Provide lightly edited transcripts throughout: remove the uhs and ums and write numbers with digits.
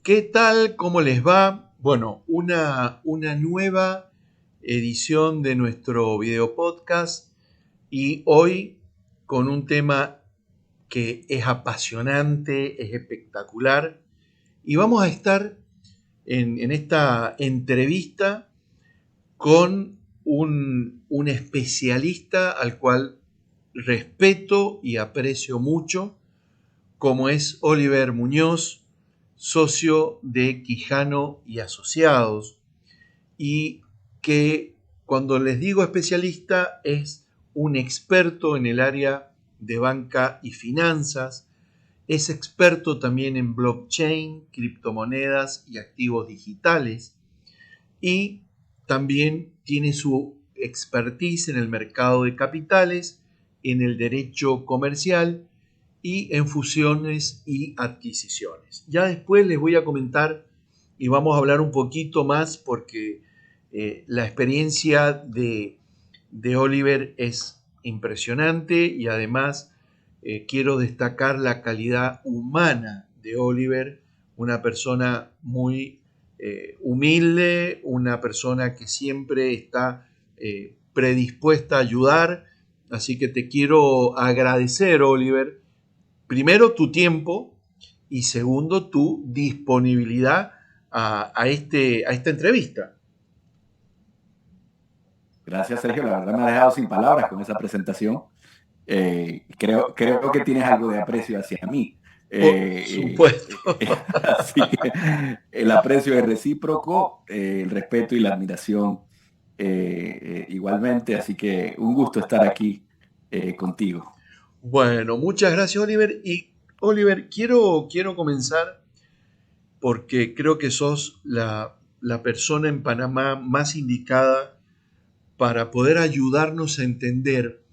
¿Qué tal? ¿Cómo les va? Bueno, una nueva edición de nuestro video podcast y hoy con un tema que es apasionante, es espectacular y vamos a estar en esta entrevista con un especialista al cual respeto y aprecio mucho, como es Oliver Muñoz, socio de Quijano y Asociados, y que cuando les digo especialista es un experto en el área de banca y finanzas, es experto también en blockchain, criptomonedas y activos digitales, y también tiene su expertise en el mercado de capitales, en el derecho comercial y en fusiones y adquisiciones. Ya después les voy a comentar y vamos a hablar un poquito más porque la experiencia de Oliver es impresionante y además quiero destacar la calidad humana de Oliver, una persona muy humilde, una persona que siempre está predispuesta a ayudar. Así que te quiero agradecer, Oliver, primero tu tiempo y segundo tu disponibilidad a esta entrevista. Gracias, Sergio. La verdad me has dejado sin palabras con esa presentación. Creo que tienes algo de aprecio hacia mí. Por supuesto. Así que el aprecio es recíproco, el respeto y la admiración igualmente. Así que un gusto estar aquí contigo. Bueno, muchas gracias, Oliver. Y Oliver, quiero comenzar porque creo que sos la persona en Panamá más indicada para poder ayudarnos a entender.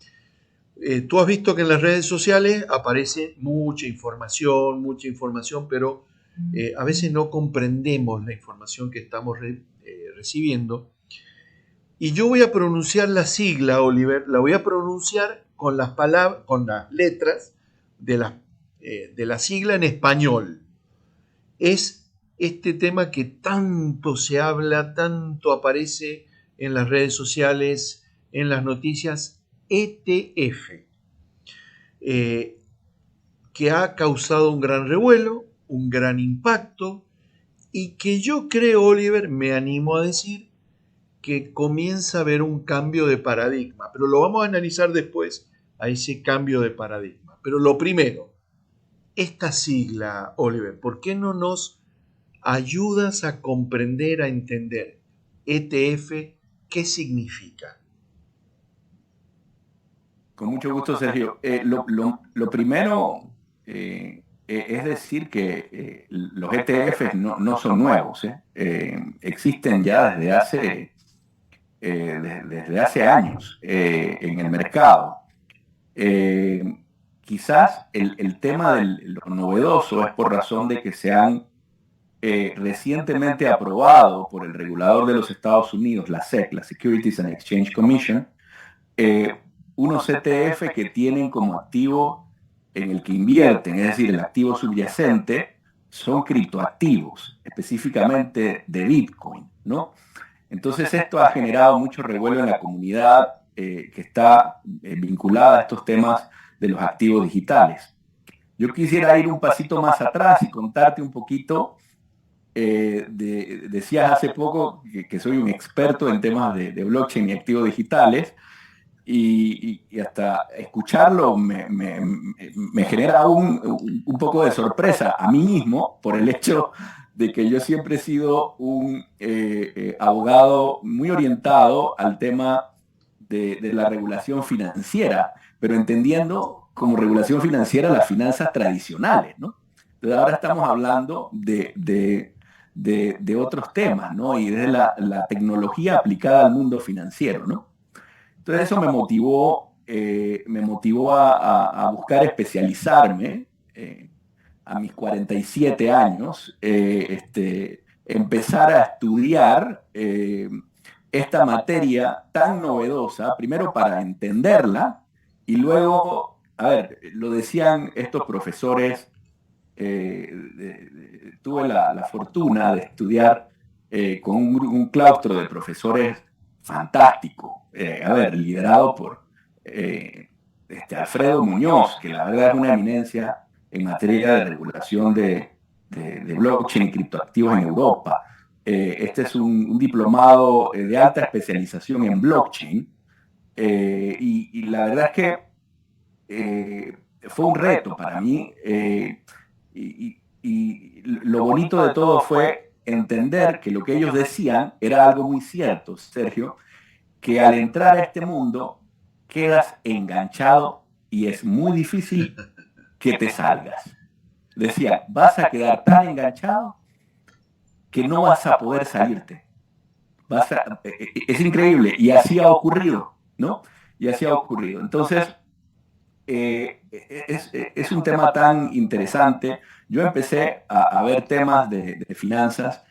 Tú has visto que en las redes sociales aparece mucha información, pero a veces no comprendemos la información que estamos recibiendo. Y yo voy a pronunciar la sigla, Oliver, la voy a pronunciar con las palabras, con las letras de la sigla en español. Es este tema que tanto se habla, tanto aparece en las redes sociales, en las noticias, ETF, eh, que ha causado un gran revuelo, un gran impacto, y que yo creo, Oliver, me animo a decir, que comienza a haber un cambio de paradigma, pero lo vamos a analizar después a ese cambio de paradigma. Pero lo primero, esta sigla, Oliver, ¿por qué no nos ayudas a comprender, a entender ETF, qué significa? Con mucho gusto, Sergio. Lo primero es decir que los ETFs no son nuevos, ¿eh? Existen ya desde hace años en el mercado. Eh, Quizás el tema de lo novedoso es por razón de que se han recientemente aprobado por el regulador de los Estados Unidos, la SEC, la Securities and Exchange Commission, eh, unos ETF que tienen como activo en el que invierten, es decir, el activo subyacente, son criptoactivos, específicamente de Bitcoin, ¿no? Entonces esto ha generado mucho revuelo en la comunidad que está vinculada a estos temas de los activos digitales. Yo quisiera ir un pasito más atrás y contarte un poquito. Decías hace poco que soy un experto en temas de blockchain y activos digitales y hasta escucharlo me genera un poco de sorpresa a mí mismo por el hecho de que yo siempre he sido un abogado muy orientado al tema de la regulación financiera, pero entendiendo como regulación financiera las finanzas tradicionales, ¿no? Entonces ahora estamos hablando de otros temas, ¿no? Y de la tecnología aplicada al mundo financiero, ¿no? Entonces eso me motivó a buscar especializarme a mis 47 años, empezar a estudiar esta materia tan novedosa, primero para entenderla y luego, a ver, lo decían estos profesores tuve la fortuna de estudiar con un claustro de profesores fantástico, liderado por Alfredo Muñoz, que la verdad es una eminencia en materia de regulación de blockchain y criptoactivos en Europa. Este es un diplomado de alta especialización en blockchain, y la verdad es que fue un reto para mí, y lo bonito de todo fue entender que lo que ellos decían era algo muy cierto, Sergio, que al entrar a este mundo quedas enganchado y es muy difícil que te salgas. Decía, vas a quedar tan enganchado que no vas a poder salirte. Es increíble, y así ha ocurrido, ¿no? Y así ha ocurrido. Entonces, es un tema tan interesante. Yo empecé a ver temas de finanzas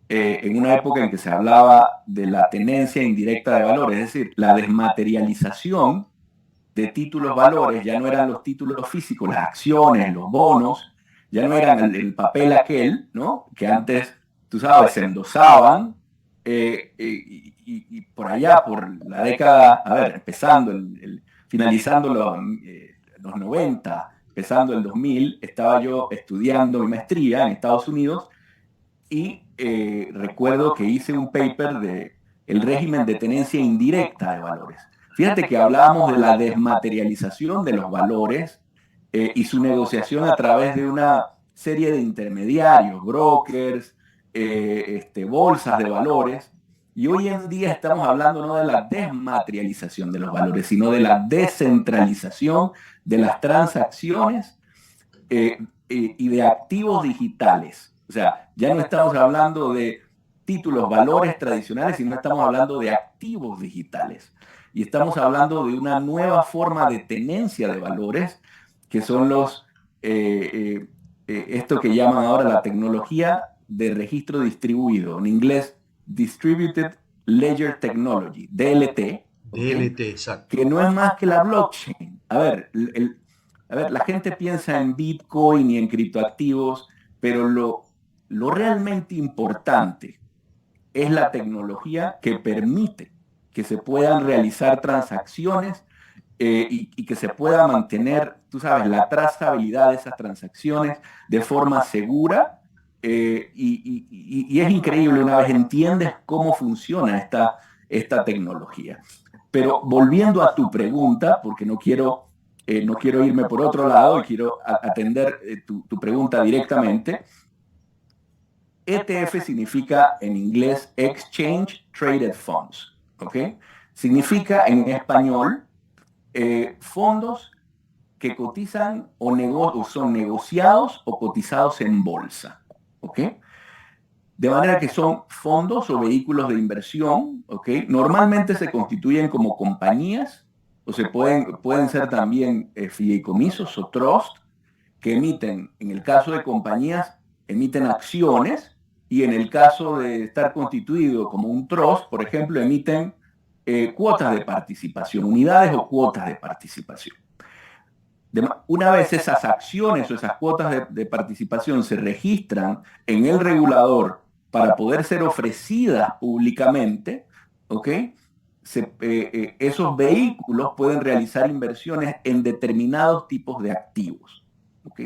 en una época en que se hablaba de la tenencia indirecta de valores, es decir, la desmaterialización de títulos valores. Ya no eran los títulos físicos, las acciones, los bonos, ya no eran el papel aquel, ¿no? Que antes, tú sabes, se endosaban, y por allá, por la década, empezando, finalizando los 90, empezando el 2000, estaba yo estudiando mi maestría en Estados Unidos, y recuerdo que hice un paper de el régimen de tenencia indirecta de valores. Fíjate que hablábamos de la desmaterialización de los valores, y su negociación a través de una serie de intermediarios, brokers, bolsas de valores. Y hoy en día estamos hablando no de la desmaterialización de los valores, sino de la descentralización de las transacciones, y de activos digitales. O sea, ya no estamos hablando de títulos, valores tradicionales, sino estamos hablando de activos digitales. Y estamos hablando de una nueva forma de tenencia de valores, que son esto que llaman ahora la tecnología de registro distribuido, en inglés Distributed Ledger Technology, DLT, ¿okay? DLT, exacto. Que no es más que la blockchain. La gente piensa en Bitcoin y en criptoactivos, pero lo realmente importante es la tecnología que permite que se puedan realizar transacciones, y que se pueda mantener, tú sabes, la trazabilidad de esas transacciones de forma segura. Y es increíble una vez entiendes cómo funciona esta tecnología. Pero volviendo a tu pregunta, porque no quiero irme por otro lado y quiero atender tu pregunta directamente. ETF significa en inglés Exchange Traded Funds, ¿ok? Significa en español fondos que cotizan o son negociados o cotizados en bolsa, ¿ok? De manera que son fondos o vehículos de inversión, ¿ok? Normalmente se constituyen como compañías, o pueden ser también fideicomisos o trust, que emiten, en el caso de compañías, emiten acciones, y en el caso de estar constituido como un trust, por ejemplo, emiten cuotas de participación, unidades o cuotas de participación. Una vez esas acciones o esas cuotas de participación se registran en el regulador para poder ser ofrecidas públicamente, ¿ok? Esos vehículos pueden realizar inversiones en determinados tipos de activos, ¿ok?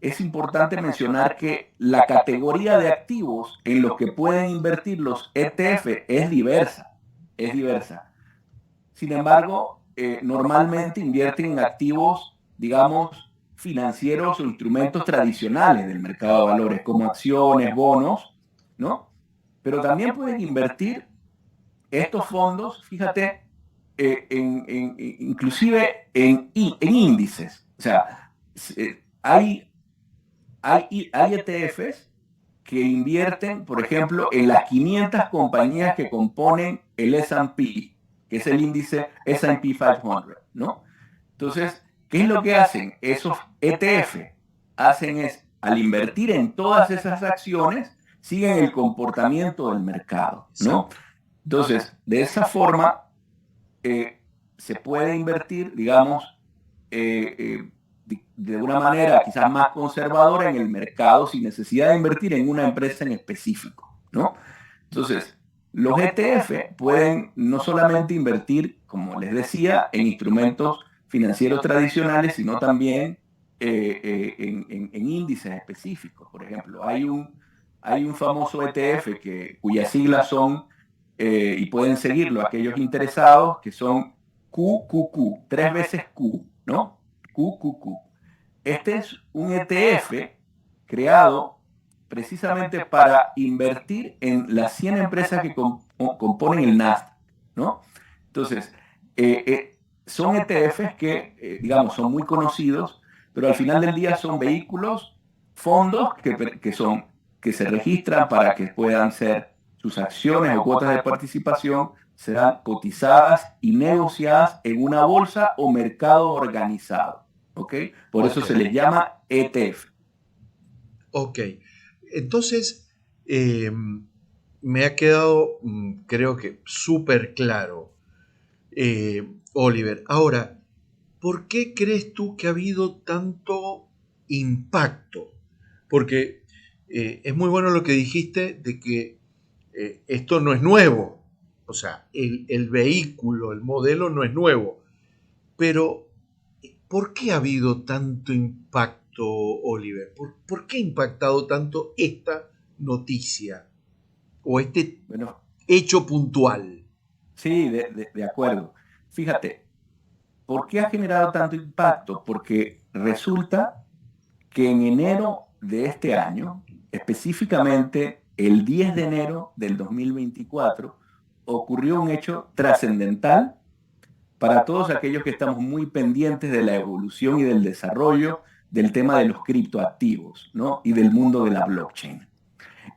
Es importante mencionar que la categoría de activos en los que pueden invertir los ETF es diversa, es diversa. Sin embargo, normalmente invierten en activos, digamos, financieros o instrumentos tradicionales del mercado de valores, como acciones, bonos, ¿no? Pero también pueden invertir estos fondos, fíjate, inclusive en índices. O sea, hay ETFs que invierten, por ejemplo, en las 500 compañías que componen el S&P, que es el índice S&P 500, ¿no? Entonces, ¿qué es lo que hacen? Esos ETF hacen es, al invertir en todas esas acciones, siguen el comportamiento del mercado, ¿no? Entonces, de esa forma, se puede invertir, digamos, de una manera quizás más conservadora en el mercado sin necesidad de invertir en una empresa en específico, ¿no? Entonces, los ETF pueden no solamente invertir, como les decía, en instrumentos financieros tradicionales, sino también en índices específicos. Por ejemplo, hay un famoso ETF cuyas siglas son, y pueden seguirlo aquellos interesados, que son QQQ, tres veces Q, ¿no? QQQ. Este es un ETF creado precisamente para invertir en las 100 empresas que componen el Nasdaq, ¿no? Entonces, son ETFs que, digamos, son muy conocidos, pero al final del día son vehículos, fondos que se registran para que puedan ser sus acciones o cuotas de participación serán cotizadas y negociadas en una bolsa o mercado organizado, ¿ok? Por eso se les llama ETF. Ok, entonces me ha quedado, creo que súper claro, Oliver. Ahora, ¿por qué crees tú que ha habido tanto impacto? Porque es muy bueno lo que dijiste de que esto no es nuevo, o sea, el vehículo, el modelo no es nuevo, pero ¿por qué ha habido tanto impacto, Oliver? ¿Por qué ha impactado tanto esta noticia o este Bueno, hecho puntual? sí, de acuerdo. Fíjate, ¿por qué ha generado tanto impacto? Porque resulta que en enero de este año, específicamente el 10 de enero del 2024, ocurrió un hecho trascendental para todos aquellos que estamos muy pendientes de la evolución y del desarrollo del tema de los criptoactivos, ¿no? Y del mundo de la blockchain.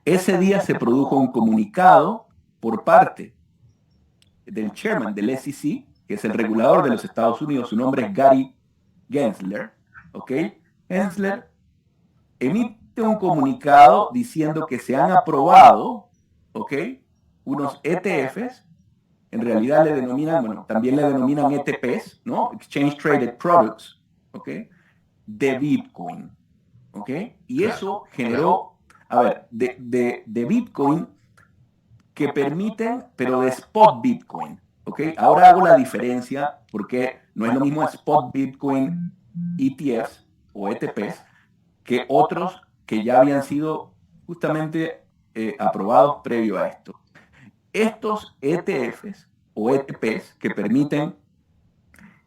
Ese día se produjo un comunicado por parte del chairman del SEC, que es el regulador de los Estados Unidos, su nombre es Gary Gensler, ¿ok? Gensler emite un comunicado diciendo que se han aprobado, ¿ok? Unos ETFs, en realidad le denominan, bueno, también le denominan ETPs, ¿no? Exchange Traded Products, ¿ok? De Bitcoin, ¿ok? Y Claro, eso generó, a ver, de Bitcoin que permiten, pero de spot Bitcoin, ¿ok? Ahora hago la diferencia porque no es lo mismo spot Bitcoin ETFs o ETPs que otros que ya habían sido justamente aprobados previo a esto. Estos ETFs o ETPs que permiten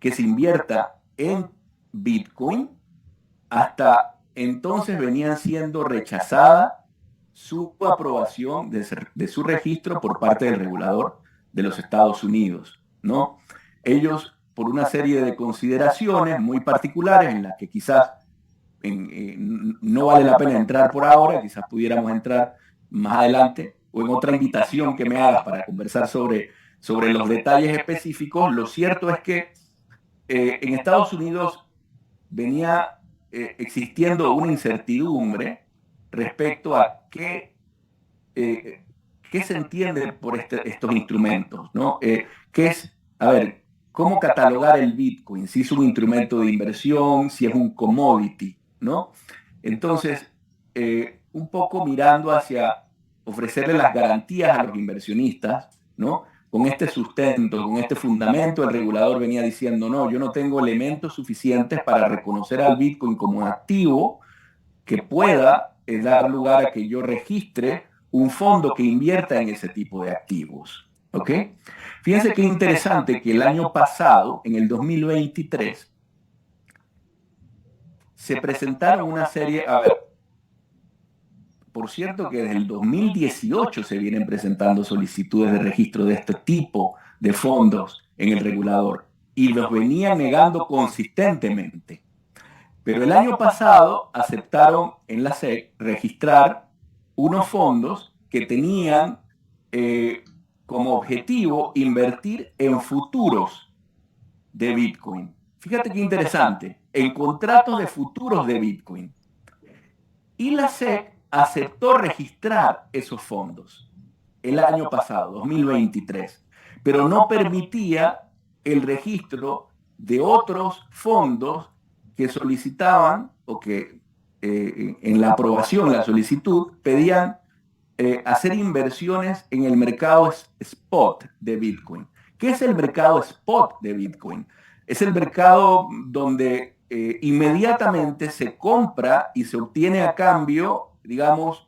que se invierta en Bitcoin, hasta entonces venían siendo rechazada su aprobación de su registro por parte del regulador de los Estados Unidos, ¿no? Ellos, por una serie de consideraciones muy particulares en las que quizás no vale la pena entrar por ahora, quizás pudiéramos entrar más adelante o en otra invitación que me hagas para conversar sobre los detalles específicos. Lo cierto es que en Estados Unidos venía existiendo una incertidumbre respecto a qué se entiende por estos instrumentos, ¿no? ¿Qué es, a ver, cómo catalogar el Bitcoin? Si es un instrumento de inversión, si es un commodity, ¿no? Entonces, un poco mirando hacia ofrecerle las garantías a los inversionistas, ¿no? Con este sustento, con este fundamento, el regulador venía diciendo, no, yo no tengo elementos suficientes para reconocer al Bitcoin como un activo que pueda dar lugar a que yo registre un fondo que invierta en ese tipo de activos. ¿Ok? Fíjense qué interesante que el año pasado, en el 2023, se presentaron una serie, a ver, por cierto que desde el 2018 se vienen presentando solicitudes de registro de este tipo de fondos en el regulador y los venían negando consistentemente. Pero el año pasado aceptaron en la SEC registrar unos fondos que tenían como objetivo invertir en futuros de Bitcoin. Fíjate qué interesante, en contratos de futuros de Bitcoin. Y la SEC aceptó registrar esos fondos el año pasado, 2023, pero no permitía el registro de otros fondos que solicitaban o que en la aprobación, la solicitud, pedían hacer inversiones en el mercado spot de Bitcoin. ¿Qué es el mercado spot de Bitcoin? Es el mercado donde inmediatamente se compra y se obtiene a cambio, digamos,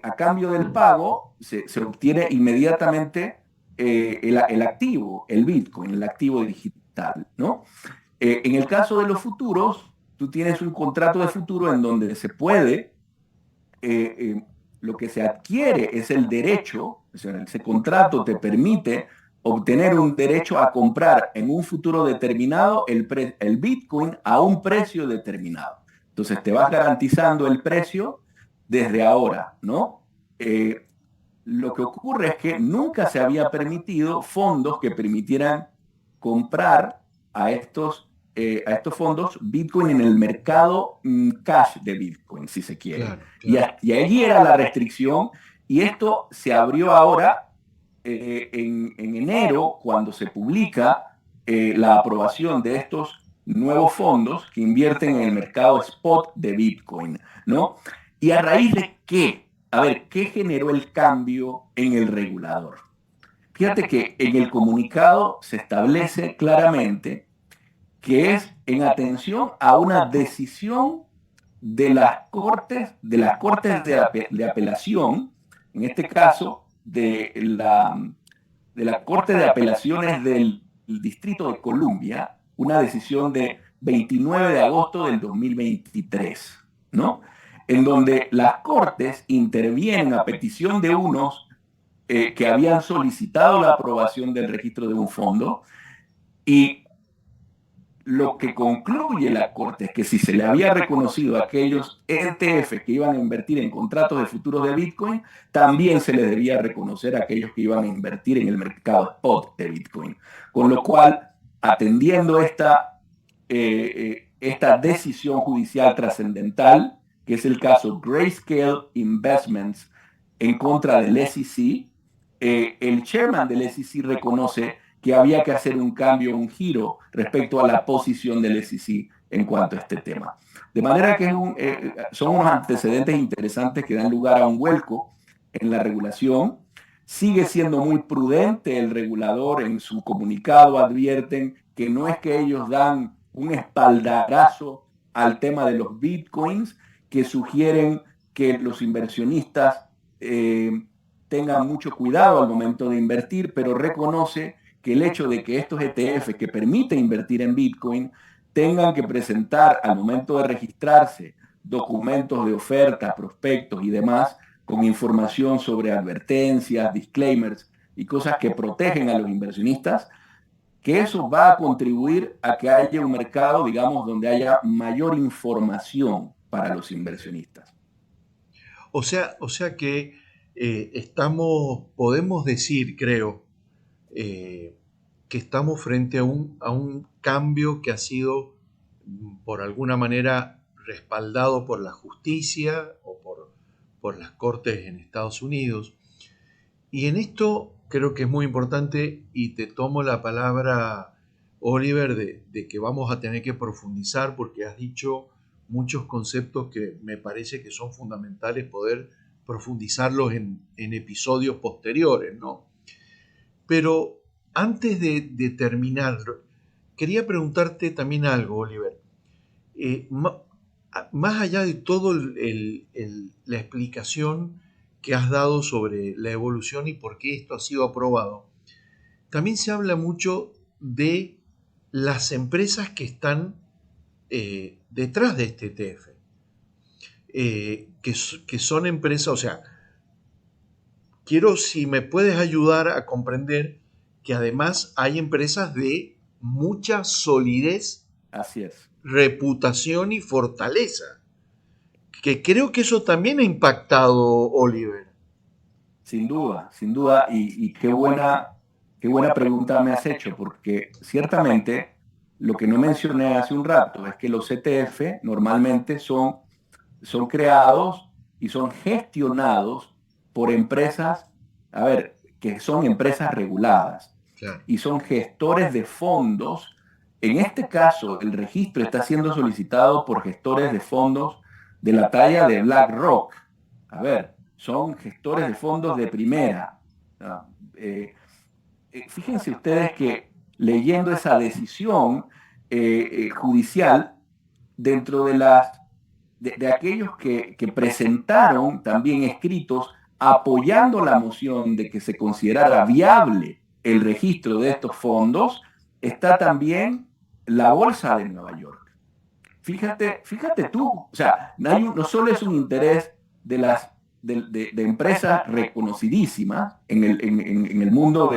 a cambio del pago, se obtiene inmediatamente el activo, el Bitcoin, el activo digital, ¿no? En el caso de los futuros, tú tienes un contrato de futuro en donde se puede eh, eh, lo que se adquiere es el derecho, o sea, ese contrato te permite obtener un derecho a comprar en un futuro determinado el Bitcoin a un precio determinado. Entonces te vas garantizando el precio desde ahora, ¿no? Lo que ocurre es que nunca se había permitido fondos que permitieran comprar a estos fondos Bitcoin en el mercado cash de Bitcoin, si se quiere. Claro, claro. Y allí era la restricción y esto se abrió ahora en enero cuando se publica la aprobación de estos nuevos fondos que invierten en el mercado spot de Bitcoin, ¿no? ¿Y a raíz de qué? A ver, ¿qué generó el cambio en el regulador? Fíjate que en el comunicado se establece claramente que es en atención a una decisión de las cortes de apelación, en este caso de la Corte de Apelaciones del Distrito de Columbia, una decisión de 29 de agosto del 2023, ¿no? En donde las cortes intervienen a petición de unos que habían solicitado la aprobación del registro de un fondo y lo que concluye la Corte es que si se le había reconocido a aquellos ETF que iban a invertir en contratos de futuros de Bitcoin, también se les debía reconocer a aquellos que iban a invertir en el mercado spot de Bitcoin. Con lo cual, atendiendo esta decisión judicial trascendental, que es el caso Grayscale Investments en contra del SEC, el chairman del SEC reconoce que había que hacer un cambio, un giro respecto a la posición del SEC en cuanto a este tema. De manera que son unos antecedentes interesantes que dan lugar a un vuelco en la regulación. Sigue siendo muy prudente el regulador en su comunicado, advierten que no es que ellos dan un espaldarazo al tema de los bitcoins, que sugieren que los inversionistas tengan mucho cuidado al momento de invertir, pero reconoce que el hecho de que estos ETF que permiten invertir en Bitcoin tengan que presentar al momento de registrarse documentos de oferta, prospectos y demás con información sobre advertencias, disclaimers y cosas que protegen a los inversionistas, que eso va a contribuir a que haya un mercado, digamos, donde haya mayor información para los inversionistas. O sea que podemos decir, creo, que estamos frente a un cambio que ha sido, por alguna manera, respaldado por la justicia o por las cortes en Estados Unidos. Y en esto creo que es muy importante, y te tomo la palabra, Oliver, de que vamos a tener que profundizar porque has dicho muchos conceptos que me parece que son fundamentales poder profundizarlos en episodios posteriores, ¿no? Pero antes de terminar, quería preguntarte también algo, Oliver. Más allá de todo la explicación que has dado sobre la evolución y por qué esto ha sido aprobado, también se habla mucho de las empresas que están detrás de este ETF, que son empresas, o sea, quiero si me puedes ayudar a comprender que además hay empresas de mucha solidez, Así es. reputación y fortaleza, que creo que eso también ha impactado, Oliver. Sin duda, y qué buena pregunta me has hecho, porque ciertamente lo que no mencioné hace un rato es que los ETF normalmente son creados y son gestionados por empresas, a ver, que son empresas reguladas Claro. y son gestores de fondos En este caso, el registro está siendo solicitado por gestores de fondos de la talla de BlackRock. A ver, son gestores de fondos de primera. Ah, eh, Fíjense ustedes que leyendo esa decisión judicial, dentro de aquellos que presentaron también escritos apoyando la moción de que se considerara viable el registro de estos fondos, está también la Bolsa de Nueva York. Fíjate tú, o sea, no solo es un interés de empresas reconocidísimas en el mundo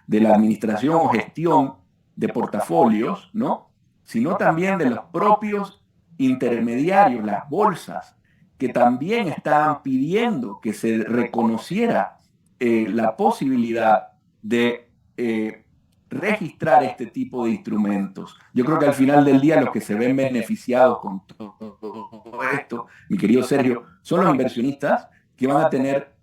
de la administración o gestión de portafolios, ¿no? Sino también de los propios intermediarios, las bolsas, que también estaban pidiendo que se reconociera la posibilidad de registrar este tipo de instrumentos. Yo creo que al final del día los que se ven beneficiados con todo esto, mi querido Sergio, son los inversionistas que van a tener,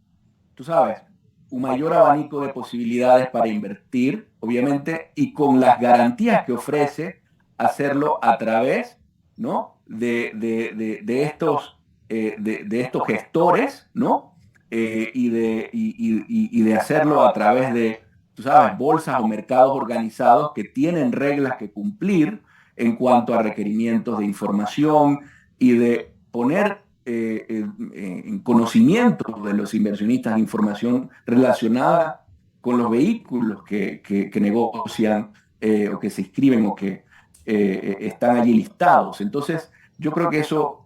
tú sabes, un mayor abanico de posibilidades para invertir, obviamente, y con las garantías que ofrece hacerlo a través, ¿no? de estos, de estos gestores, ¿no? Y de hacerlo a través de, tú sabes, bolsas o mercados organizados que tienen reglas que cumplir en cuanto a requerimientos de información y de poner en conocimiento de los inversionistas información relacionada con los vehículos que negocian o que se inscriben o que están allí listados. Entonces, yo creo que eso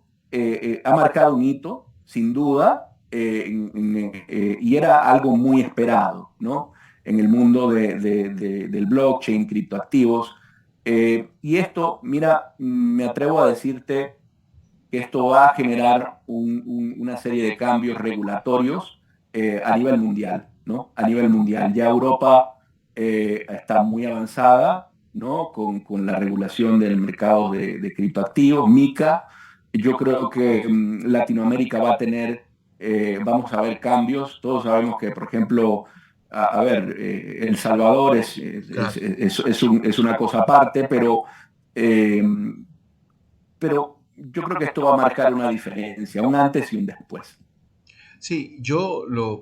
ha marcado un hito, sin duda, y era algo muy esperado, ¿no? En el mundo del blockchain, criptoactivos. Y esto, mira, me atrevo a decirte que esto va a generar una serie de cambios regulatorios a nivel mundial, ¿no? A nivel mundial. Ya Europa está muy avanzada, ¿no? Con la regulación del mercado de criptoactivos, MiCA. Yo creo que Latinoamérica va a tener, vamos a ver cambios. Todos sabemos que, por ejemplo, a ver, El Salvador Claro. es una cosa aparte, eh, pero yo creo que esto va a marcar una diferencia, un antes y un después. Sí,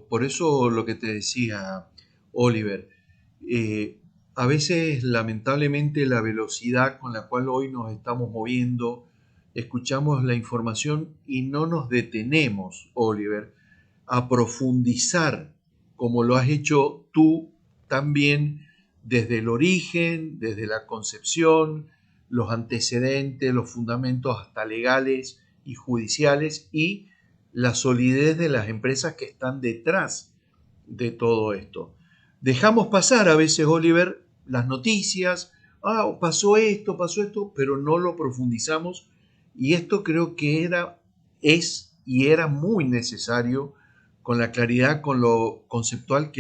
por eso lo que te decía, Oliver, eh, a veces lamentablemente la velocidad con la cual hoy nos estamos moviendo, escuchamos la información y no nos detenemos, Oliver, a profundizar como lo has hecho tú también desde el origen, desde la concepción, los antecedentes, los fundamentos hasta legales y judiciales y la solidez de las empresas que están detrás de todo esto. Dejamos pasar a veces, Oliver, las noticias, pasó esto, pero no lo profundizamos y esto creo que es y era muy necesario con la claridad, con lo conceptual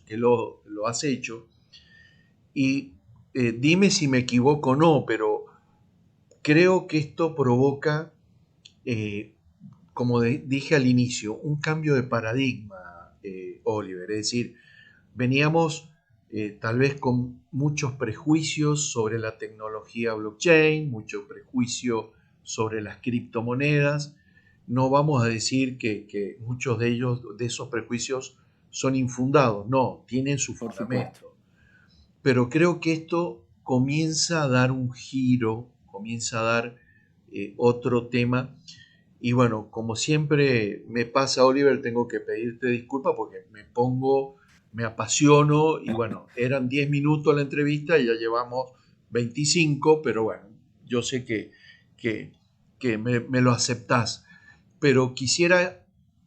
lo has hecho. Y dime si me equivoco o no, pero creo que esto provoca eh, como dije al inicio, un cambio de paradigma, Oliver. Es decir, veníamos tal vez con muchos prejuicios sobre la tecnología blockchain, mucho prejuicio sobre las criptomonedas. No vamos a decir que muchos de ellos, de esos prejuicios, son infundados. No, tienen su Por supuesto. fundamento. Pero creo que esto comienza a dar un giro, comienza a dar otro tema y bueno, como siempre me pasa, Oliver, tengo que pedirte disculpas porque me apasiono y bueno, eran 10 minutos la entrevista y ya llevamos 25, pero bueno, yo sé que, que me lo aceptás. Pero quisiera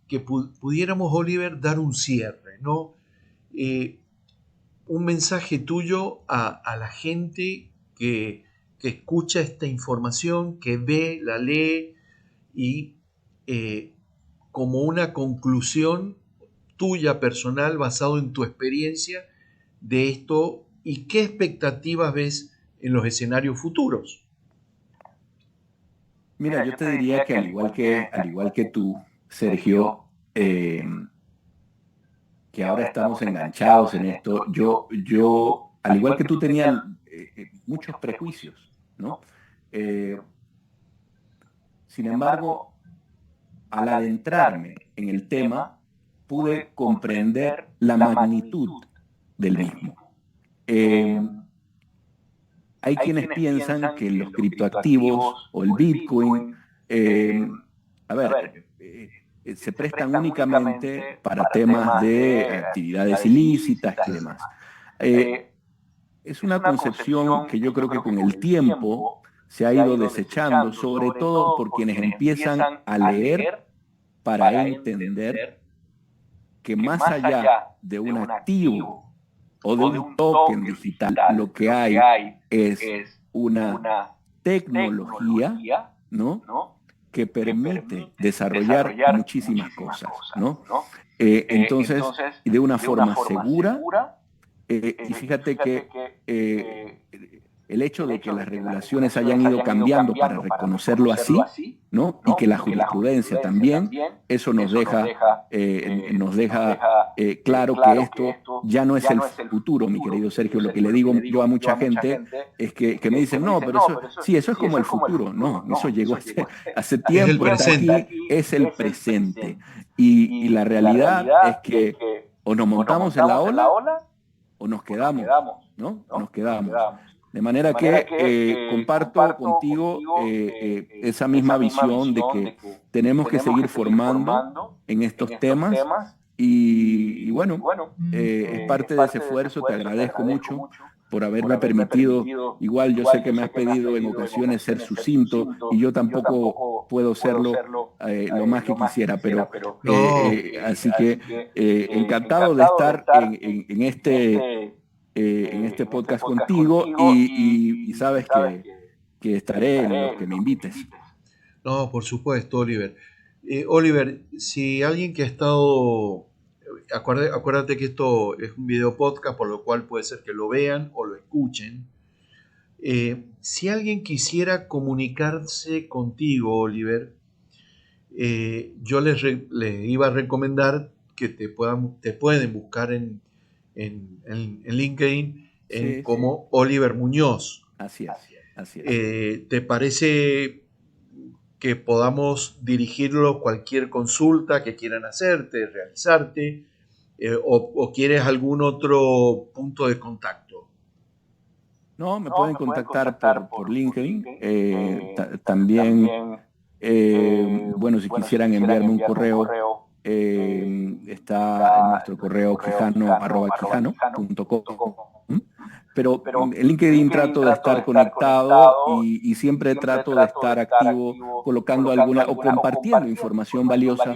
que pudiéramos, Oliver, dar un cierre, ¿no? Eh, un mensaje tuyo a la gente que escucha esta información, que ve, la lee y eh, como una conclusión tuya personal basado en tu experiencia de esto y qué expectativas ves en los escenarios futuros. Mira, yo te diría que al igual que tú, Sergio, que ahora estamos enganchados en esto, al igual que tú tenía muchos prejuicios, ¿no? Sin embargo, al adentrarme en el tema, pude comprender la magnitud del mismo. Hay quienes piensan que los criptoactivos o el Bitcoin, se prestan únicamente para temas de actividades ilícitas y demás. Es una concepción que yo creo que con el tiempo se ha ido desechando, sobre todo por quienes empiezan a leer para entender que más allá de un activo o de un token digital, lo que hay es una tecnología, ¿no?, que permite desarrollar muchísimas cosas, ¿no? Entonces, de una forma segura, y fíjate que el hecho de que las regulaciones hayan ido cambiando para reconocerlo así, ¿no?, y que la jurisprudencia también, eso nos deja claro que esto ya no es el futuro, mi querido Sergio. Lo que le digo yo a mucha gente es que me dicen, no, pero eso, sí, eso es como el futuro. No, eso llegó hace tiempo, está aquí, es el presente. Y la realidad es que o nos montamos en la ola o nos quedamos, ¿no? O nos quedamos. De manera que comparto contigo esa misma visión de que tenemos que seguir formando en estos temas y bueno, es parte de ese esfuerzo. Te agradezco mucho por haberme permitido. Igual yo sé que me has pedido en ocasiones ser sucinto y yo tampoco puedo serlo lo más que quisiera, pero así que encantado de estar en este podcast contigo y sabes que estaré en lo que me invites. No, por supuesto, Oliver. Oliver, si alguien que ha estado... Acuérdate que esto es un video podcast, por lo cual puede ser que lo vean o lo escuchen. Si alguien quisiera comunicarse contigo, Oliver, yo les iba a recomendar que te pueden buscar en LinkedIn como Oliver Muñoz. Así es. ¿Te parece que podamos dirigirlo cualquier consulta que quieran hacerte, realizarte, o quieres algún otro punto de contacto? No, me pueden contactar por LinkedIn. También, bueno, si quisieran enviarme un correo, está en nuestro correo quijano@quijano.com. Pero en LinkedIn trato de estar conectado y siempre trato de estar activo colocando alguna o compartiendo información valiosa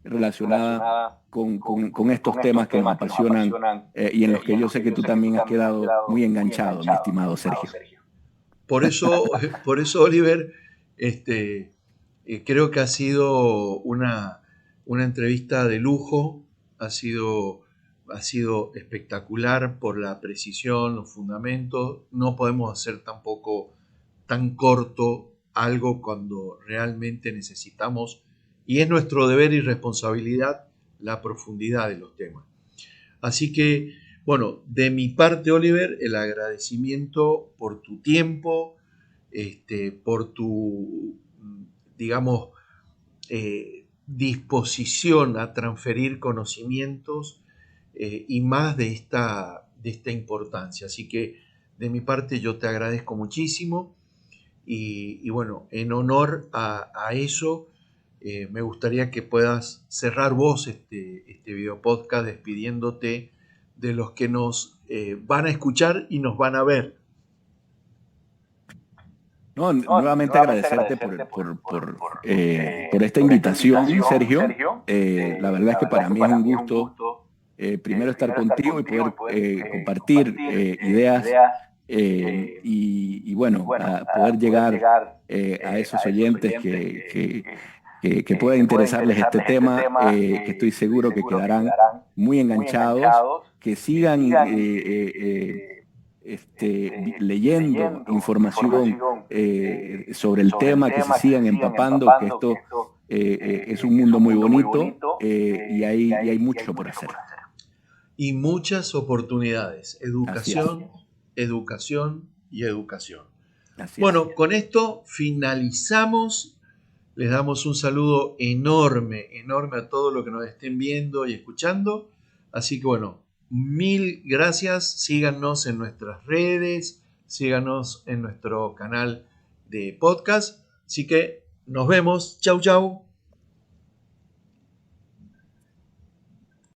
relacionada con estos temas que nos apasionan y en los que yo sé que tú también has quedado muy enganchado, mi estimado Sergio. Por eso Oliver, creo que ha sido una entrevista de lujo, ha sido espectacular por la precisión, los fundamentos. No podemos hacer tampoco tan corto algo cuando realmente necesitamos, y es nuestro deber y responsabilidad, la profundidad de los temas. Así que, bueno, de mi parte, Oliver, el agradecimiento por tu tiempo, por tu, digamos, disposición a transferir conocimientos y más de esta importancia. Así que de mi parte yo te agradezco muchísimo y bueno, en honor a eso, me gustaría que puedas cerrar vos este video podcast despidiéndote de los que nos van a escuchar y nos van a ver. No, nuevamente agradecerte por esta invitación, Sergio. La verdad es que para mí es un gusto primero estar contigo y poder compartir ideas y bueno, a poder llegar a esos oyentes que pueda interesarles este tema, que estoy seguro que quedarán muy enganchados, que sigan leyendo información sobre el tema, que se sigan empapando, que esto es un mundo muy bonito y hay mucho por hacer. Y muchas oportunidades. Educación, educación y educación. Así Bueno, es. con esto finalizamos. Les damos un saludo enorme, enorme a todos los que nos estén viendo y escuchando. Así que bueno, mil gracias. Síganos en nuestras redes, síganos en nuestro canal de podcast. Así que nos vemos. Chau, chau.